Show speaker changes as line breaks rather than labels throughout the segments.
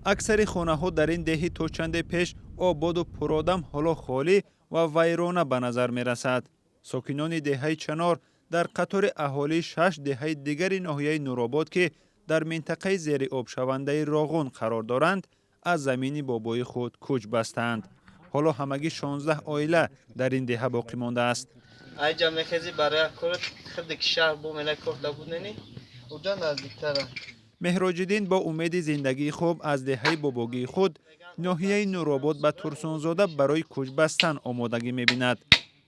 اکثر خانه ها در این دهی تا چند پیش آباد و پرآدم حالا خالی و ویرانه به نظر می رسد. ساکنان دهه چنار در قطار اهالی 6 دهه دیگر ناحیه نورآباد که در منطقه زیر آب شونده راغون قرار دارند، از زمین بابای خود کوچ بستند. حالا همگی 16 عائله در این دهه باقی مانده است.
ای جمع خیزی برای کورت خیلی که شهر بو ملک کرده بود نی اونجا نزدیکتره.
مهراج‌الدین با امید زندگی خوب از دهه باباگی خود ناحیه نورآباد به ترسانزاده برای کوچ بستن آمادگی می‌بیند.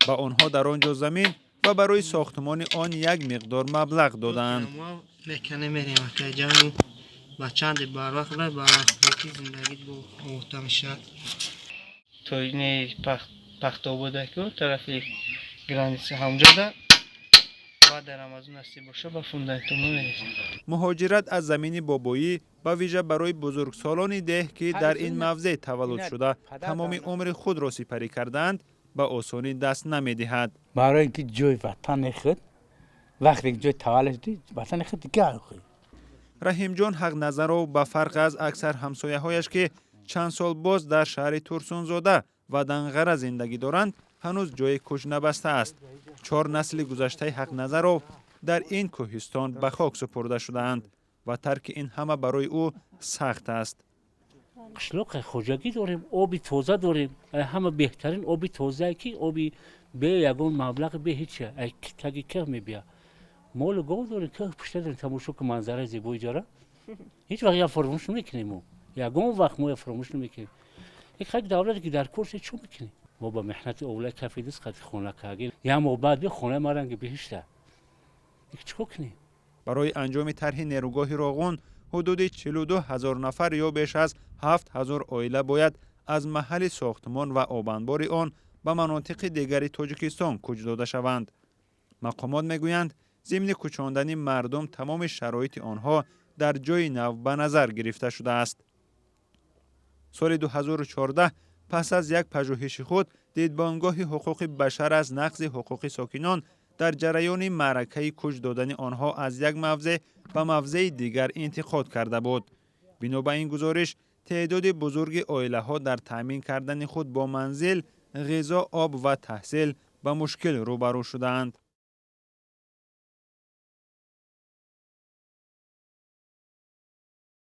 با آنها در آنجا زمین و برای ساختمان آن یک مقدار مبلغ دادند.
ما میکنه میریم که جمعی با چند بار وقت باقی زندگی بو اوتا میشه. تو این پختا بوده که طرفی گرانیسی همجا ده بعد در رمضان نصیب باشه با فوندن تو میرسیم.
مهاجرت از زمین بابایی به ویژه برای بزرگسالان ده که در این موضع تولد شده تمام عمر خود را سپری کردند به آسانی دست نمی‌دهد.
برای اینکه جای وطن خود وقتی جای تولد وطن خود دیگه خود.
رحیم جان حق نظر را به فرق از اکثر همسایه‌هایش که چند سال باز در شهر ترسانزاده و دنغره زندگی دارند هنوز جای کوچ نبسته است. 4 نسل گذشته حق نظر را در این کوهستان به خاک سپرده شده‌اند و ترک این همه برای او سخت است.
قشلاق خوجگی داریم، آبی تازه داریم، همه بهترین آبی تازه که آبی به یگان مبلغ به هیچه تگی که میبیا مال گاو داریم که پشت داریم تماشا که منظره زیبایی جاره هیچ وقت یا فراموش نمیکنیم یگان وقت ما فراموش نمیکنیم. یک خیلی دولتی که در کورس چون میکنیم ما با محنت اولای کافی دست خط خونه کردیم یا ما بعد به خونه ما رنگ بهشته یک چیکار کنیم.
برای انجام طرح نیروگاه راغون حدود 42,000 نفر یا بیش از 7,000 عائله باید از محل ساختمان و آبانبار آن به مناطق دیگر تاجیکستان کوچ داده شوند. مقامات میگویند ضمن کوچاندن مردم تمام شرایط آنها در جای نو به نظر گرفته شده است. سال 2014 پس از یک پژوهش خود دیدبانگاه حقوق بشر از نقض حقوق ساکنان در جریان معرکه کوچ دادن آنها از یک موضع به موضع دیگر انتقاد کرده بود. بنا به این گزارش تعداد بزرگ عائله ها در تامین کردن خود با منزل، غذا، آب و تحصیل به مشکل روبرو شدند.